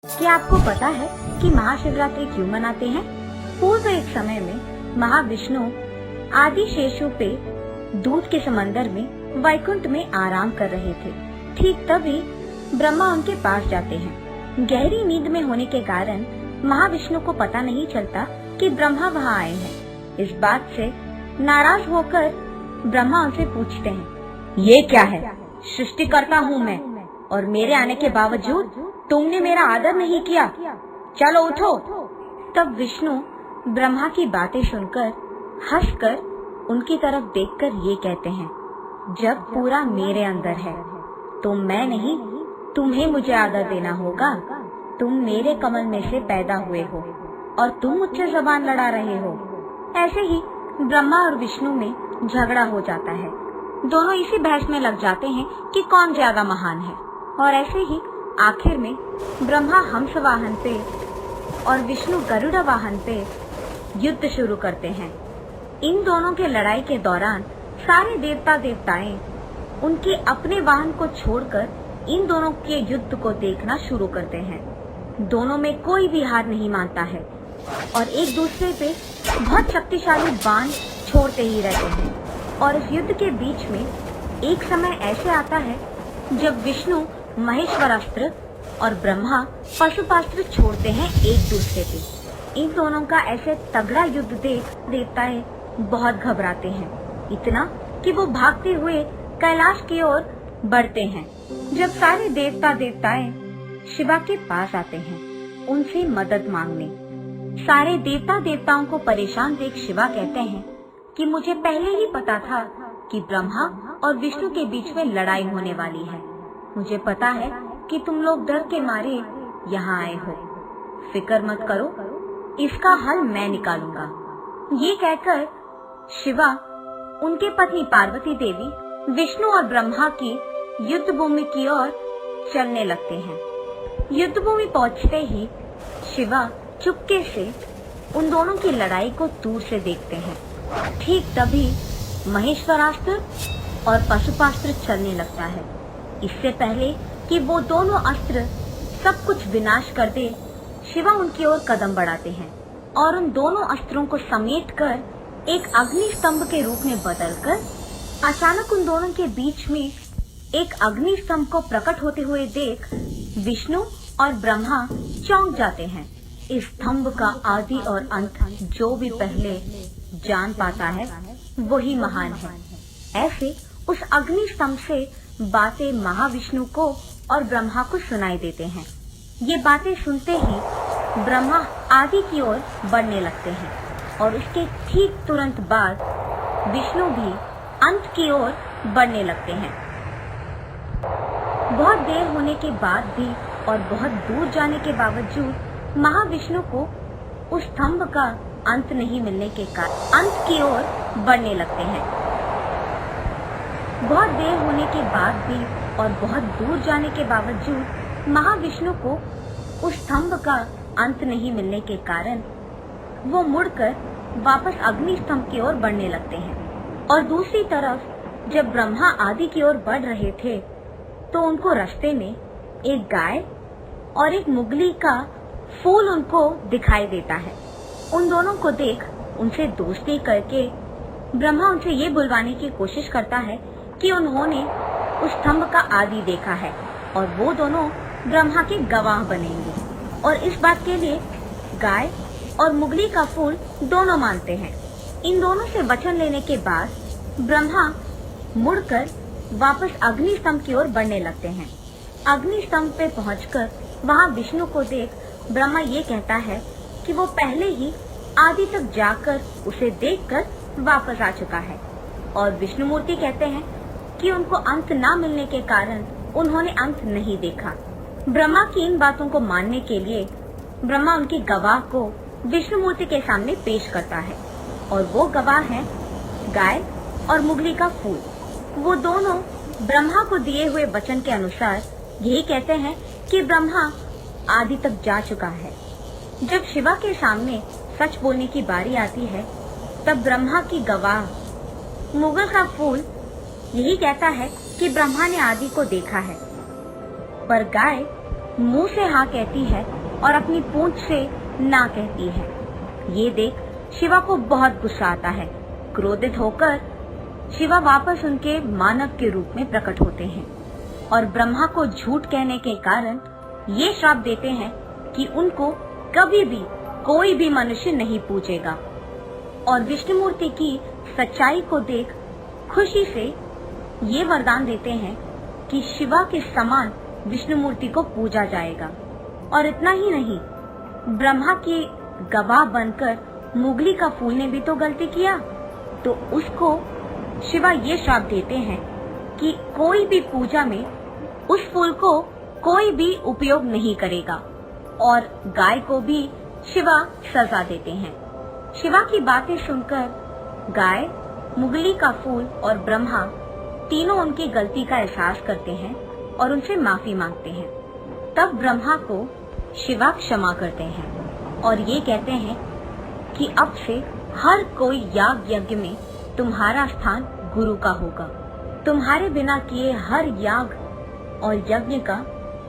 क्या आपको पता है कि महाशिवरात्रि क्यों मनाते हैं? पूर्व एक समय में महाविष्णु आदि शेषों पे दूध के समंदर में वैकुंठ में आराम कर रहे थे। ठीक तभी ब्रह्मा उनके पास जाते हैं। गहरी नींद में होने के कारण महाविष्णु को पता नहीं चलता कि ब्रह्मा वहाँ आए हैं। इस बात से नाराज होकर ब्रह्मा उनसे पूछते हैं, ये क्या है? सृष्टिकर्ता हूँ मैं और मेरे आने के बावजूद तुमने मेरा आदर नहीं किया। चलो उठो। तब विष्णु ब्रह्मा की बातें सुनकर हंसकर उनकी तरफ देखकर ये कहते हैं, जब पूरा मेरे अंदर है तो मैं नहीं, तुम्हें मुझे आदर देना होगा। तुम मेरे कमल में से पैदा हुए हो और तुम मुझसे जबान लड़ा रहे हो। ऐसे ही ब्रह्मा और विष्णु में झगड़ा हो जाता है। दोनों इसी बहस में लग जाते हैं कि कौन ज्यादा महान है। और ऐसे ही आखिर में ब्रह्मा हंस वाहन पे और विष्णु गरुड़ वाहन पे युद्ध शुरू करते हैं। इन दोनों के लड़ाई के दौरान सारे देवता देवताएं उनके अपने वाहन को छोड़कर इन दोनों के युद्ध को देखना शुरू करते हैं। दोनों में कोई भी हार नहीं मानता है और एक दूसरे पे बहुत शक्तिशाली बाण छोड़ते ही रहते हैं। और इस युद्ध के बीच में एक समय ऐसे आता है जब विष्णु महेश्वरास्त्र और ब्रह्मा पशुपास्त्र छोड़ते हैं एक दूसरे पे। इन दोनों का ऐसे तगड़ा युद्ध देख देवताएं बहुत घबराते हैं, इतना कि वो भागते हुए कैलाश की ओर बढ़ते हैं। जब सारे देवता देवताएं शिवा के पास आते हैं उनसे मदद मांगने, सारे देवता देवताओं को परेशान देख शिवा कहते हैं कि मुझे पहले ही पता था कि ब्रह्मा और विष्णु के बीच में लड़ाई होने वाली है। मुझे पता है कि तुम लोग डर के मारे यहाँ आए हो। फिक्र मत करो, इसका हल मैं निकालूंगा। ये कहकर शिवा उनके पत्नी पार्वती देवी विष्णु और ब्रह्मा की युद्ध भूमि की ओर चलने लगते हैं। युद्ध भूमि पहुँचते ही शिवा चुपके से उन दोनों की लड़ाई को दूर से देखते हैं। ठीक तभी महेश्वरास्त्र और पशुपास्त्र चलने लगता है। इससे पहले कि वो दोनों अस्त्र सब कुछ विनाश कर दे, शिवा उनकी ओर कदम बढ़ाते हैं और उन दोनों अस्त्रों को समेटकर एक अग्नि स्तंभ के रूप में बदलकर अचानक उन दोनों के बीच में एक अग्नि स्तंभ को प्रकट होते हुए देख विष्णु और ब्रह्मा चौंक जाते हैं। इस स्तंभ का आदि और अंत जो भी पहले जान पाता है वही महान है। ऐसे उस अग्नि स्तंभ से बातें महाविष्णु को और ब्रह्मा को सुनाई देते हैं। ये बातें सुनते ही ब्रह्मा आदि की ओर बढ़ने लगते हैं और उसके ठीक तुरंत बाद विष्णु भी अंत की ओर बढ़ने लगते हैं। बहुत देर होने के बाद भी और बहुत दूर जाने के बावजूद महाविष्णु को उस स्तंभ का अंत नहीं मिलने के कारण अंत की ओर बढ़ने लगते हैं। बहुत देर होने के बाद भी और बहुत दूर जाने के बावजूद महाविष्णु को उस स्तंभ का अंत नहीं मिलने के कारण वो मुड़कर वापस अग्नि स्तंभ की ओर बढ़ने लगते हैं। और दूसरी तरफ जब ब्रह्मा आदि की ओर बढ़ रहे थे तो उनको रास्ते में एक गाय और एक मुगली का फूल उनको दिखाई देता है। उन दोनों को देख उनसे दोस्ती करके ब्रह्मा उनसे ये बुलवाने की कोशिश करता है कि उन्होंने उस स्तंभ का आदि देखा है और वो दोनों ब्रह्मा के गवाह बनेंगे। और इस बात के लिए गाय और मुगली का फूल दोनों मानते हैं। इन दोनों से वचन लेने के बाद ब्रह्मा मुड़कर वापस अग्नि स्तंभ की ओर बढ़ने लगते हैं। अग्नि स्तंभ पे पहुंचकर वहां विष्णु को देख ब्रह्मा ये कहता है कि वो पहले ही आदि तक जाकर उसे देखकर वापस आ चुका है। और विष्णु मूर्ति कहते हैं कि उनको अंत ना मिलने के कारण उन्होंने अंत नहीं देखा। ब्रह्मा की इन बातों को मानने के लिए ब्रह्मा उनकी गवाह को विष्णु मूर्ति के सामने पेश करता है और वो गवाह है गाय और मुगली का फूल। वो दोनों ब्रह्मा को दिए हुए वचन के अनुसार यही कहते हैं कि ब्रह्मा आदि तक जा चुका है। जब शिवा के सामने सच बोलने की बारी आती है तब ब्रह्मा की गवाह मुगल का फूल यही कहता है कि ब्रह्मा ने आदि को देखा है, पर गाय मुंह से हाँ कहती है और अपनी पूंछ से ना कहती है। ये देख शिवा को बहुत गुस्सा आता है। क्रोधित होकर शिवा वापस उनके मानव के रूप में प्रकट होते हैं और ब्रह्मा को झूठ कहने के कारण ये श्राप देते हैं कि उनको कभी भी कोई भी मनुष्य नहीं पूजेगा। और विष्णुमूर्ति की सच्चाई को देख खुशी से ये वरदान देते हैं कि शिवा के समान विष्णुमूर्ति को पूजा जाएगा। और इतना ही नहीं, ब्रह्मा के गवाह बनकर मुगली का फूल ने भी तो गलती किया, तो उसको शिवा ये श्राप देते हैं कि कोई भी पूजा में उस फूल को कोई भी उपयोग नहीं करेगा। और गाय को भी शिवा सजा देते हैं। शिवा की बातें सुनकर गाय, मुगली का फूल और ब्रह्मा तीनों उनकी गलती का एहसास करते हैं और उनसे माफी मांगते हैं। तब ब्रह्मा को शिवा क्षमा करते हैं और ये कहते हैं कि अब से हर कोई याग यज्ञ में तुम्हारा स्थान गुरु का होगा। तुम्हारे बिना किए हर याग और यज्ञ का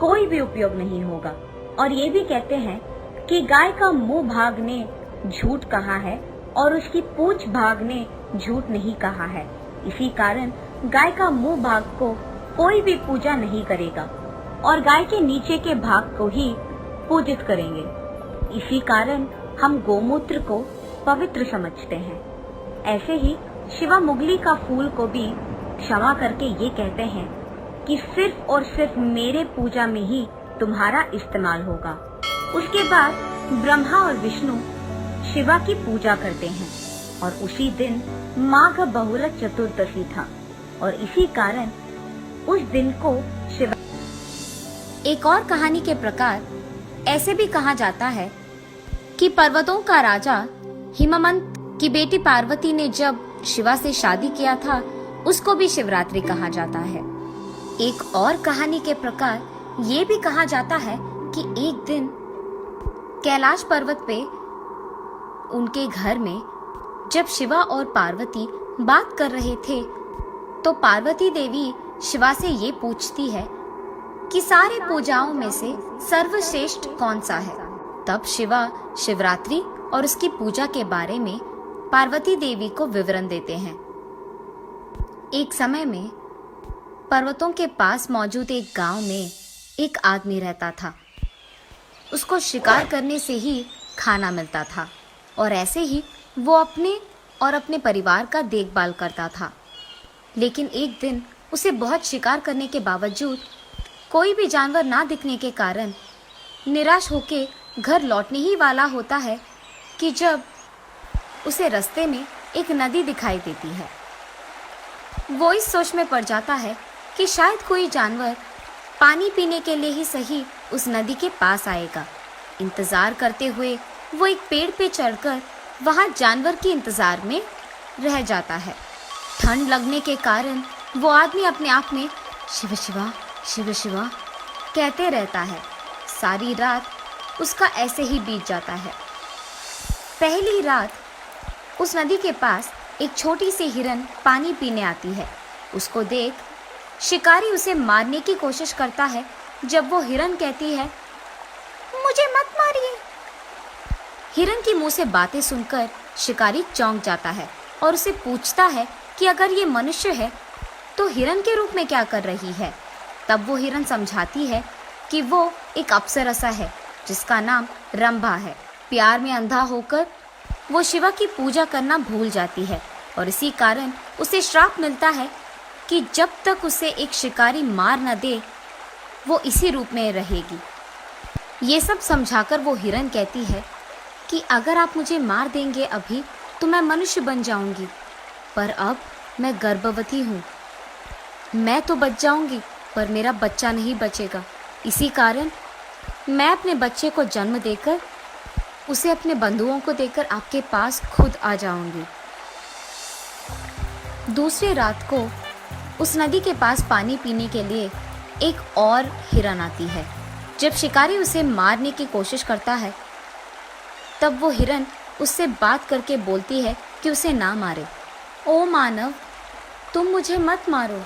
कोई भी उपयोग नहीं होगा। और ये भी कहते हैं कि गाय का मुंह भाग ने झूठ कहा है और उसकी पूंछ भाग ने झूठ नहीं कहा है। इसी कारण गाय का मुंह भाग को कोई भी पूजा नहीं करेगा और गाय के नीचे के भाग को ही पूजित करेंगे। इसी कारण हम गोमूत्र को पवित्र समझते हैं। ऐसे ही शिवा मुगली का फूल को भी क्षमा करके ये कहते हैं कि सिर्फ और सिर्फ मेरे पूजा में ही तुम्हारा इस्तेमाल होगा। उसके बाद ब्रह्मा और विष्णु शिवा की पूजा करते हैं और उसी दिन माघ बहुरत चतुर्दशी था और इसी कारण उस दिन को शिवा। एक और कहानी के प्रकार ऐसे भी कहा जाता है कि पर्वतों का राजा हिमवंत की बेटी पार्वती ने जब शिवा से शादी किया था, उसको भी शिवरात्रि कहा जाता है। एक और कहानी के प्रकार ये भी कहा जाता है कि एक दिन कैलाश पर्वत पे उनके घर में जब शिवा और पार्वती बात कर रहे थे, तो पार्वती देवी शिवा से ये पूछती है कि सारे पूजाओं में से सर्वश्रेष्ठ कौन सा है। तब शिवा शिवरात्रि और उसकी पूजा के बारे में पार्वती देवी को विवरण देते हैं। एक समय में पर्वतों के पास मौजूद एक गांव में एक आदमी रहता था। उसको शिकार करने से ही खाना मिलता था और ऐसे ही वो अपने और अपने परिवार का देखभाल करता था। लेकिन एक दिन उसे बहुत शिकार करने के बावजूद कोई भी जानवर ना दिखने के कारण निराश होके घर लौटने ही वाला होता है कि जब उसे रास्ते में एक नदी दिखाई देती है। वो इस सोच में पड़ जाता है कि शायद कोई जानवर पानी पीने के लिए ही सही उस नदी के पास आएगा। इंतजार करते हुए वो एक पेड़ पे चढ़कर वहां जानवर के इंतजार में रह जाता है। ठंड लगने के कारण वो आदमी अपने आप में शिव शिवा शिव शिवा कहते रहता है। सारी रात उसका ऐसे ही बीत जाता है। पहली रात उस नदी के पास एक छोटी सी हिरन पानी पीने आती है। उसको देख शिकारी उसे मारने की कोशिश करता है। जब वो हिरन कहती है, मुझे मत मारिए। हिरन की मुंह से बातें सुनकर शिकारी चौंक जाता है और उसे पूछता है कि अगर ये मनुष्य है तो हिरन के रूप में क्या कर रही है। तब वो हिरन समझाती है कि वो एक अप्सरसा है जिसका नाम रंभा है। प्यार में अंधा होकर वो शिवा की पूजा करना भूल जाती है और इसी कारण उसे श्राप मिलता है कि जब तक उसे एक शिकारी मार न दे वो इसी रूप में रहेगी। ये सब समझाकर वो हिरन कहती है कि अगर आप मुझे मार देंगे अभी तो मैं मनुष्य बन जाऊंगी, पर अब मैं गर्भवती हूँ। मैं तो बच जाऊंगी पर मेरा बच्चा नहीं बचेगा। इसी कारण मैं अपने बच्चे को जन्म देकर उसे अपने बंधुओं को देकर आपके पास खुद आ जाऊंगी। दूसरी रात को उस नदी के पास पानी पीने के लिए एक और हिरन आती है। जब शिकारी उसे मारने की कोशिश करता है तब वो हिरन उससे बात करके बोलती है कि उसे ना मारे। ओ मानव, तुम मुझे मत मारो,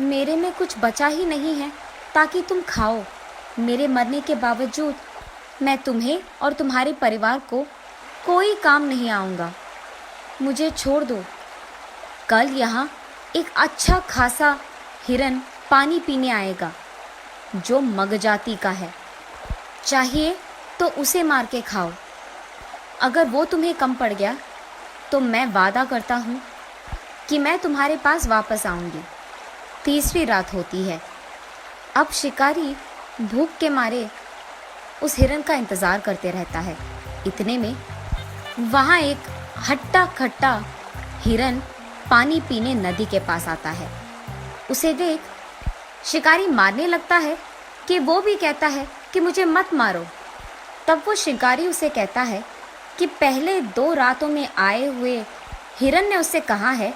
मेरे में कुछ बचा ही नहीं है ताकि तुम खाओ। मेरे मरने के बावजूद मैं तुम्हें और तुम्हारे परिवार को कोई काम नहीं आऊँगा। मुझे छोड़ दो। कल यहाँ एक अच्छा खासा हिरन पानी पीने आएगा जो मग जाति का है। चाहिए तो उसे मार के खाओ। अगर वो तुम्हें कम पड़ गया तो मैं वादा करता हूँ कि मैं तुम्हारे पास वापस आऊँगी। तीसरी रात होती है। अब शिकारी भूख के मारे उस हिरन का इंतज़ार करते रहता है। इतने में वहाँ एक हट्टा खट्टा हिरन पानी पीने नदी के पास आता है। उसे देख शिकारी मारने लगता है कि वो भी कहता है कि मुझे मत मारो। तब वो शिकारी उसे कहता है कि पहले 2 रातों में आए हुए हिरन ने उससे कहा है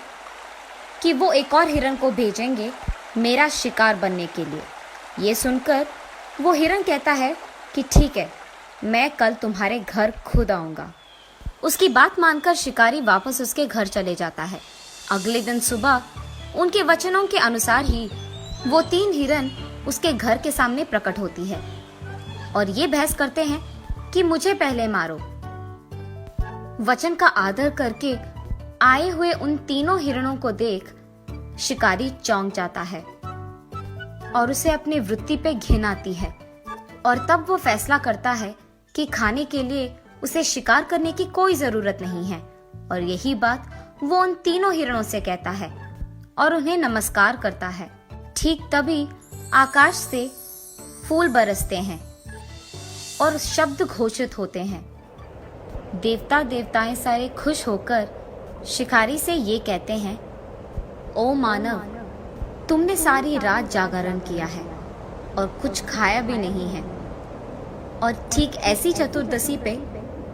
कि वो एक और हिरन को भेजेंगे मेरा शिकार बनने के लिए। ये सुनकर वो हिरन कहता है कि ठीक है, मैं कल तुम्हारे घर खुद आऊँगा। उसकी बात मानकर शिकारी वापस उसके घर चले जाता है। अगले दिन सुबह उनके वचनों के अनुसार ही वो 3 हिरन उसके घर के सामने प्रकट होती है और ये बहस करते हैं कि मुझे पहले मारो। वचन का आदर करके आए हुए उन तीनों हिरणों को देख शिकारी चौंक जाता है और उसे अपनी वृत्ति पे घिन आती है और तब वो फैसला करता है कि खाने के लिए उसे शिकार करने की कोई जरूरत नहीं है। और यही बात वो उन तीनों हिरणों से कहता है और उन्हें नमस्कार करता है। ठीक तभी आकाश से फूल बरसते हैं और शब्द घोषित होते हैं। देवताएं सारे खुश होकर शिकारी से ये कहते हैं, ओ मानव, तुमने सारी रात जागरण किया है और कुछ खाया भी नहीं है। और ठीक ऐसी चतुर्दशी पे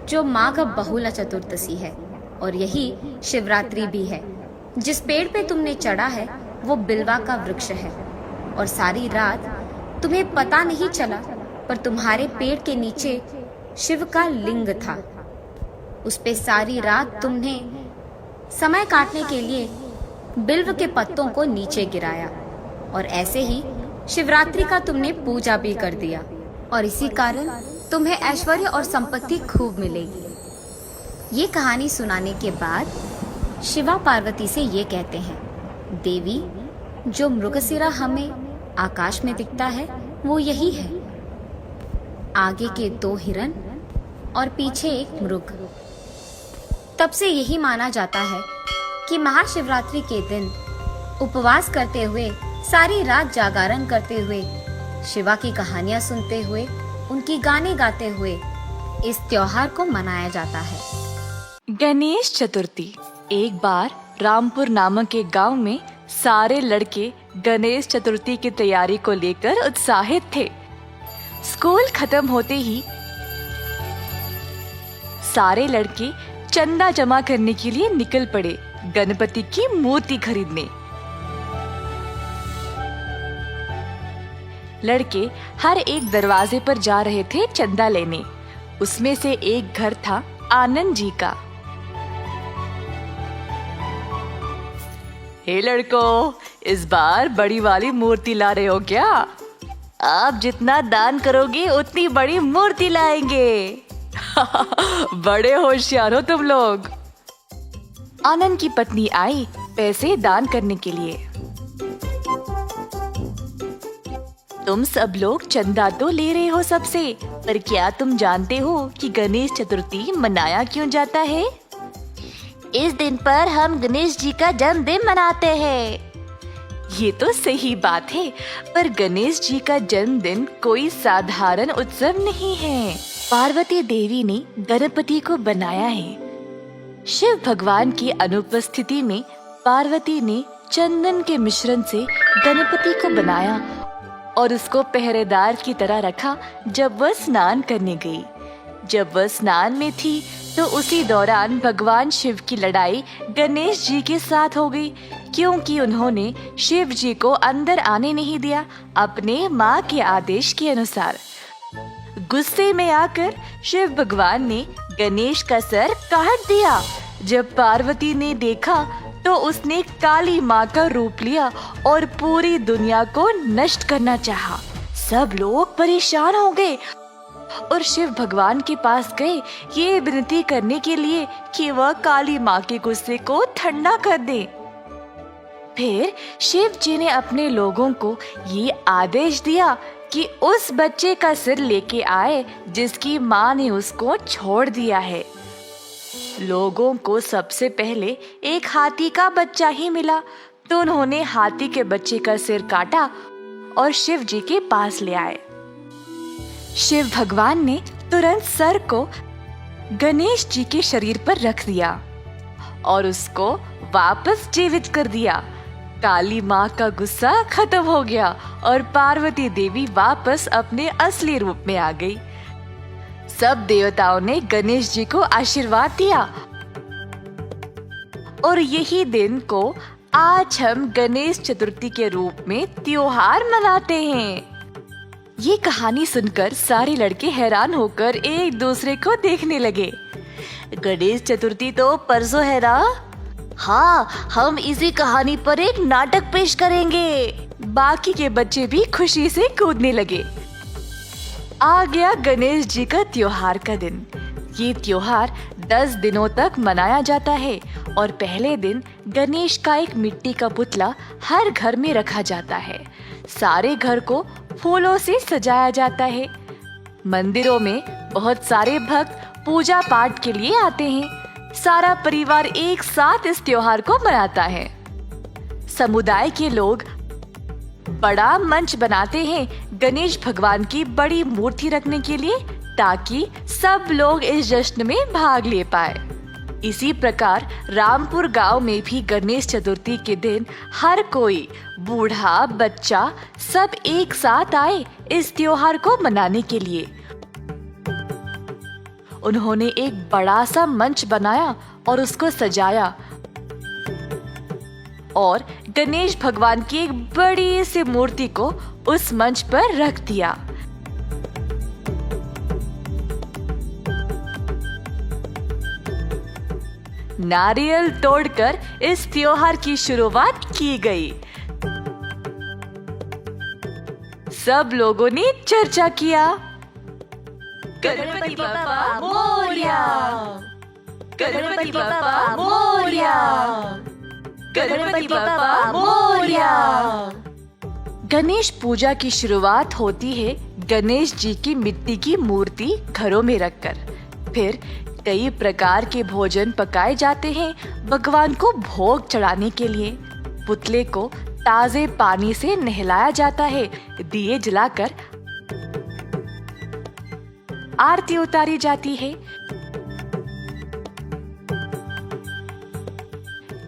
जो माघ बहुला चतुर्दशी है और यही शिवरात्रि भी है। जिस पेड़ पे तुमने चढ़ा है वो बिल्वा का वृक्ष है और सारी रात तुम्हें पता नहीं चला, पर तुम्हारे पेड़ के नीचे शिव का लिंग था। उस पे सारी रात तुमने समय काटने के लिए बिल्व के पत्तों को नीचे गिराया और ऐसे ही शिवरात्रि का तुमने पूजा भी कर दिया और इसी कारण तुम्हें ऐश्वर्य और संपत्ति खूब मिलेगी। ये कहानी सुनाने के बाद शिवा पार्वती से ये कहते हैं, देवी, जो मृगशिरा हमें आकाश में दिखता है वो यही है। आगे के 2 हिरन और पीछे एक मृग। तब से यही माना जाता है कि महाशिवरात्रि के दिन उपवास करते हुए, सारी रात जागरण करते हुए, शिवा की कहानियां सुनते हुए, उनकी गाने गाते हुए इस त्योहार को मनाया जाता है। गणेश चतुर्थी। एक बार रामपुर नामक एक गांव में सारे लड़के गणेश चतुर्थी की तैयारी को लेकर उत्साहित थे। स्कूल खत्म होते ही सारे लड़के चंदा जमा करने के लिए निकल पड़े गणपति की मूर्ति खरीदने। लड़के हर एक दरवाजे पर जा रहे थे चंदा लेने। उसमें से एक घर था आनंद जी का। हे लड़कों, इस बार बड़ी वाली मूर्ति ला रहे हो क्या? आप जितना दान करोगे उतनी बड़ी मूर्ति लाएंगे। बड़े होशियार हो तुम लोग। आनंद की पत्नी आई पैसे दान करने के लिए। तुम सब लोग चंदा तो ले रहे हो सबसे, पर क्या तुम जानते हो कि गणेश चतुर्थी मनाया क्यों जाता है? इस दिन पर हम गणेश जी का जन्मदिन मनाते हैं। ये तो सही बात है, पर गणेश जी का जन्मदिन कोई साधारण उत्सव नहीं है। पार्वती देवी ने गणपति को बनाया है। शिव भगवान की अनुपस्थिति में पार्वती ने चंदन के मिश्रण से गणपति को बनाया और उसको पहरेदार की तरह रखा जब वह स्नान करने गई। जब वह स्नान में थी तो उसी दौरान भगवान शिव की लड़ाई गणेश जी के साथ हो गई, क्योंकि उन्होंने शिव जी को अंदर आने नहीं दिया अपने माँ के आदेश के अनुसार। गुस्से में आकर शिव भगवान ने गणेश का सर काट दिया। जब पार्वती ने देखा तो उसने काली माँ का रूप लिया और पूरी दुनिया को नष्ट करना चाहा। सब लोग परेशान हो गए और शिव भगवान के पास गए ये विनती करने के लिए कि वह काली माँ के गुस्से को ठंडा कर दे। फिर शिव जी ने अपने लोगों को ये आदेश दिया कि उस बच्चे का सिर लेके आए जिसकी माँ ने उसको छोड़ दिया है। लोगों को सबसे पहले एक हाथी का बच्चा ही मिला, तो उन्होंने हाथी के बच्चे का सिर काटा और शिव जी के पास ले आए। शिव भगवान ने तुरंत सर को गणेश जी के शरीर पर रख दिया और उसको वापस जीवित कर दिया। काली माँ का गुस्सा खत्म हो गया और पार्वती देवी वापस अपने असली रूप में आ गई। सब देवताओं ने गणेश जी को आशीर्वाद दिया और यही दिन को आज हम गणेश चतुर्थी के रूप में त्योहार मनाते हैं। ये कहानी सुनकर सारे लड़के हैरान होकर एक दूसरे को देखने लगे। गणेश चतुर्थी तो परसों है ना? हाँ, हम इसी कहानी पर एक नाटक पेश करेंगे। बाकी के बच्चे भी खुशी से कूदने लगे। आ गया गणेश जी का त्योहार का दिन। ये त्योहार 10 दिनों तक मनाया जाता है और पहले दिन गणेश का एक मिट्टी का पुतला हर घर में रखा जाता है। सारे घर को फूलों से सजाया जाता है। मंदिरों में बहुत सारे भक्त पूजा पाठ के लिए आते हैं। सारा परिवार एक साथ इस त्योहार को मनाता है। समुदाय के लोग बड़ा मंच बनाते हैं गणेश भगवान की बड़ी मूर्ति रखने के लिए, ताकि सब लोग इस जश्न में भाग ले पाए। इसी प्रकार रामपुर गांव में भी गणेश चतुर्थी के दिन हर कोई, बूढ़ा बच्चा, सब एक साथ आए इस त्योहार को मनाने के लिए। उन्होंने एक बड़ा सा मंच बनाया और उसको सजाया और गणेश भगवान की एक बड़ी सी मूर्ति को उस मंच पर रख दिया। नारियल तोड़कर इस त्योहार की शुरुआत की गई। सब लोगों ने चर्चा किया। गणपति बप्पा मोरया, गणपति बप्पा मोरया, गणपति बप्पा मोरया। गणेश पूजा की शुरुआत होती है गणेश जी की मिट्टी की मूर्ति घरों में रखकर। फिर कई प्रकार के भोजन पकाए जाते हैं भगवान को भोग चढ़ाने के लिए। पुतले को ताजे पानी से नहलाया जाता है। दिए जलाकर आरती उतारी जाती है।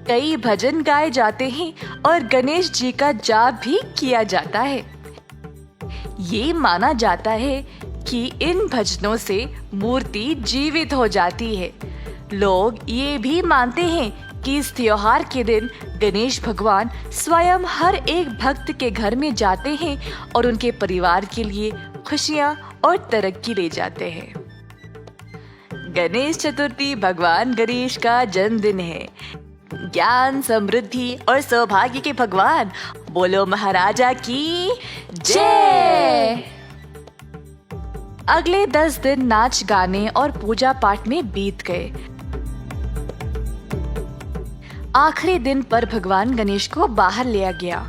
कई भजन गाए जाते हैं और गणेश जी का जाप भी किया जाता है। ये माना जाता है कि इन भजनों से मूर्ति जीवित हो जाती है। लोग ये भी मानते हैं कि इस त्योहार के दिन गणेश भगवान स्वयं हर एक भक्त के घर में जाते हैं और उनके परिवार के लिए खुशियां और तरक्की ले जाते हैं। गणेश चतुर्थी भगवान गणेश का जन्मदिन है। ज्ञान, समृद्धि और सौभाग्य के भगवान, बोलो महाराजा की जय। अगले 10 दिन नाच गाने और पूजा पाठ में बीत गए। आखिरी दिन पर भगवान गणेश को बाहर लिया गया।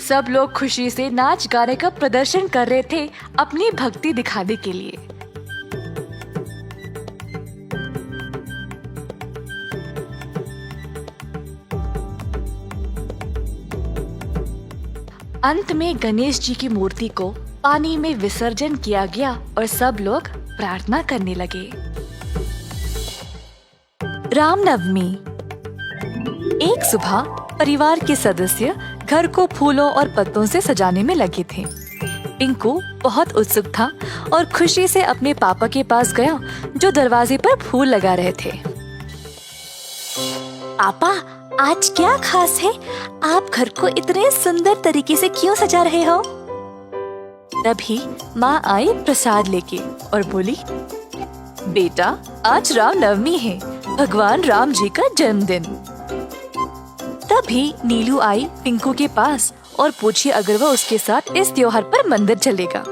सब लोग खुशी से नाच गाने का प्रदर्शन कर रहे थे अपनी भक्ति दिखाने के लिए। अंत में गणेश जी की मूर्ति को पानी में विसर्जन किया गया और सब लोग प्रार्थना करने लगे। रामनवमी। एक सुबह परिवार के सदस्य घर को फूलों और पत्तों से सजाने में लगे थे। टिंकू बहुत उत्सुक था और खुशी से अपने पापा के पास गया जो दरवाजे पर फूल लगा रहे थे। पापा, आज क्या खास है? आप घर को इतने सुंदर तरीके से क्यों सजा रहे हो? तभी माँ आई प्रसाद लेके और बोली, बेटा, आज रामनवमी है, भगवान राम जी का जन्मदिन। तभी नीलू आई पिंकू के पास और पूछी अगर वह उसके साथ इस त्योहार पर मंदिर चलेगा।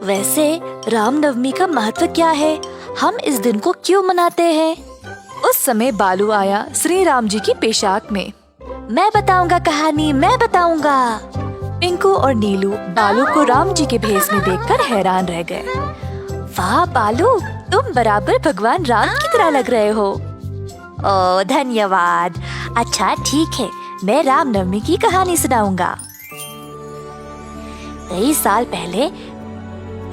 वैसे रामनवमी का महत्व क्या है? हम इस दिन को क्यों मनाते हैं? उस समय बालू आया श्री राम जी की पोशाक में। मैं बताऊंगा कहानी, मैं बताऊंगा। पिंकू और नीलू बालू को राम जी के भेष में देखकर हैरान रह गए। वाह बालू, तुम बराबर भगवान राम की तरह लग रहे हो। ओह धन्यवाद। अच्छा ठीक है, मैं रामनवमी की कहानी सुनाऊंगा। कई साल पहले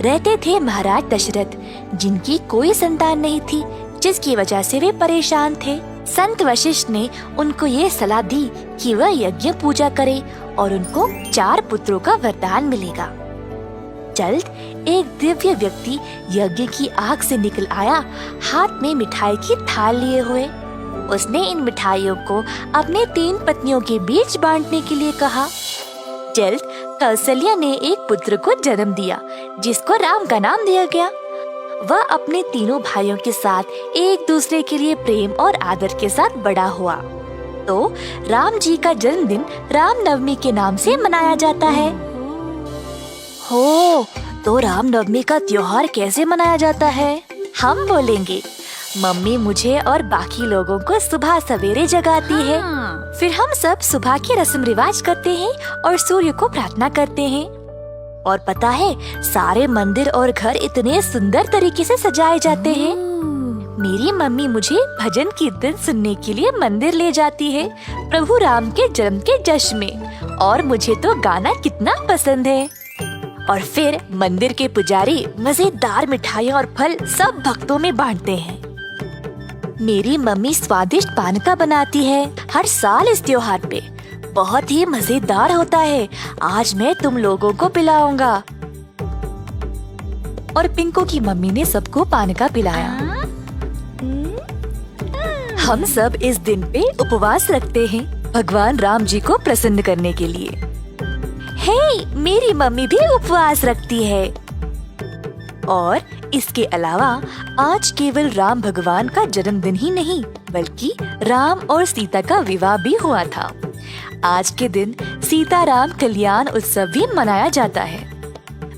रहते थे महाराज दशरथ, जिनकी कोई संतान नहीं थी, जिसकी वजह से वे परेशान थे। संत वशिष्ठ ने उनको ये सलाह दी कि वह यज्ञ पूजा करे और उनको 4 पुत्रों का वरदान मिलेगा। जल्द एक दिव्य व्यक्ति यज्ञ की आग से निकल आया, हाथ में मिठाई की थाल लिए हुए। उसने इन मिठाइयों को अपने 3 पत्नियों के बीच बांटने के लिए कहा। जल्द कौशल्या ने एक पुत्र को जन्म दिया, जिसको राम का नाम दिया गया। वह अपने तीनों भाइयों के साथ एक दूसरे के लिए प्रेम और आदर के साथ बड़ा हुआ। तो राम जी का जन्मदिन रामनवमी के नाम से मनाया जाता है। हो, तो रामनवमी का त्योहार कैसे मनाया जाता है? हम बोलेंगे। मम्मी मुझे और बाकी लोगों को सुबह सवेरे जगाती है। फिर हम सब सुबह के रस्म रिवाज करते हैं और सूर्य को प्रार्थना करते हैं। और पता है, सारे मंदिर और घर इतने सुंदर तरीके से सजाए जाते हैं। मेरी मम्मी मुझे भजन कीर्तन सुनने के लिए मंदिर ले जाती है, प्रभु राम के जन्म के जश्न में। और मुझे तो गाना कितना पसंद है। और फिर मंदिर के पुजारी मजेदार मिठाइयाँ और फल सब भक्तों में बांटते हैं। मेरी मम्मी स्वादिष्ट पानका बनाती है हर साल इस त्योहार पे। बहुत ही मजेदार होता है। आज मैं तुम लोगों को पिलाऊंगा। और पिंकू की मम्मी ने सबको पानका पिलाया। हम सब इस दिन पे उपवास रखते हैं भगवान राम जी को प्रसन्न करने के लिए। हे, मेरी मम्मी भी उपवास रखती है। और इसके अलावा आज केवल राम भगवान का जन्मदिन ही नहीं, बल्कि राम और सीता का विवाह भी हुआ था। आज के दिन सीताराम कल्याण उत्सव भी मनाया जाता है।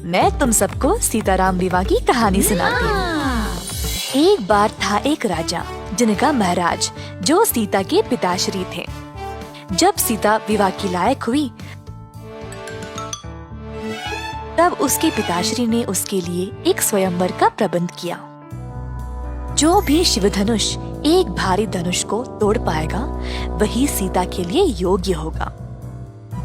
मैं तुम सबको सीताराम विवाह की कहानी सुनाती हूँ। एक बार था एक राजा, जनका महाराज, जो सीता के पिताश्री थे। जब सीता विवाह की लायक हुई, तब उसके पिताश्री ने उसके लिए एक स्वयंवर का प्रबंध किया। जो भी शिव धनुष एक भारी धनुष को तोड़ पाएगा, वही सीता के लिए योग्य होगा।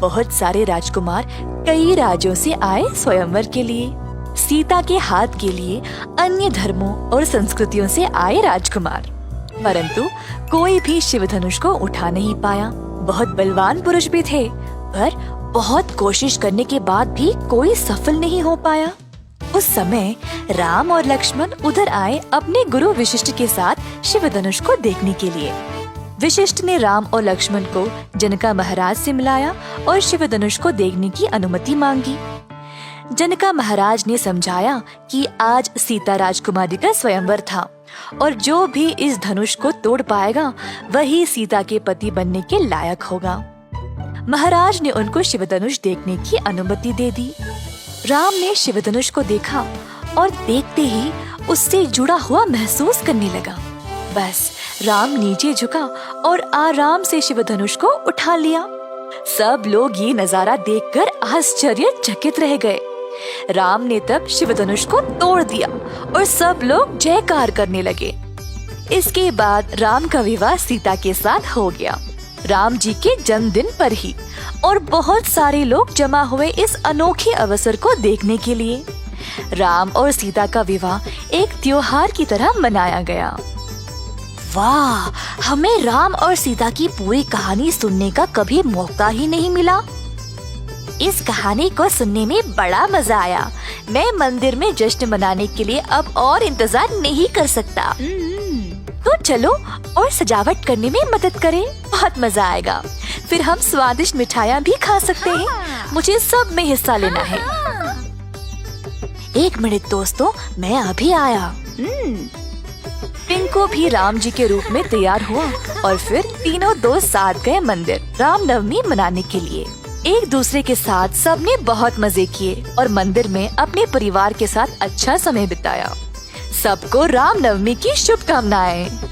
बहुत सारे राजकुमार कई राज्यों से आए स्वयंवर के लिए। सीता के हाथ के लिए अन्य धर्मों और संस्कृतियों से आए राजकुमार, परंतु कोई भी शिव धनुष को उठा नहीं पाया। बहुत बलवान पुरुष भी थे, पर बहुत कोशिश करने के बाद भी कोई सफल नहीं हो पाया। उस समय राम और लक्ष्मण उधर आए अपने गुरु वशिष्ठ के साथ शिव धनुष को देखने के लिए। वशिष्ठ ने राम और लक्ष्मण को जनका महाराज से मिलाया और शिव धनुष को देखने की अनुमति मांगी। जनका महाराज ने समझाया कि आज सीता राजकुमारी का स्वयंवर था और जो भी इस धनुष को तोड़ पाएगा, वही सीता के पति बनने के लायक होगा। महाराज ने उनको शिवधनुष देखने की अनुमति दे दी। राम ने शिवधनुष को देखा और देखते ही उससे जुड़ा हुआ महसूस करने लगा। बस राम नीचे झुका और आराम से शिवधनुष को उठा लिया। सब लोग ये नजारा देखकर आश्चर्यचकित रह गए। राम ने तब शिवधनुष को तोड़ दिया और सब लोग जयकार करने लगे। इसके बाद राम का विवाह सीता के साथ हो गया, राम जी के जन्मदिन पर ही। और बहुत सारे लोग जमा हुए इस अनोखे अवसर को देखने के लिए। राम और सीता का विवाह एक त्योहार की तरह मनाया गया। वाह, हमें राम और सीता की पूरी कहानी सुनने का कभी मौका ही नहीं मिला। इस कहानी को सुनने में बड़ा मजा आया। मैं मंदिर में जश्न मनाने के लिए अब और इंतजार नहीं कर सकता। तो चलो और सजावट करने में मदद करें, बहुत मजा आएगा। फिर हम स्वादिष्ट मिठाइयाँ भी खा सकते हैं। मुझे सब में हिस्सा लेना है। एक मिनट दोस्तों, मैं अभी आया। टिंकू भी राम जी के रूप में तैयार हुआ और फिर तीनों दोस्त साथ गए मंदिर रामनवमी मनाने के लिए। एक दूसरे के साथ सबने बहुत मजे किए और मंदिर में अपने परिवार के साथ अच्छा समय बिताया। सबको रामनवमी की शुभकामनाएं।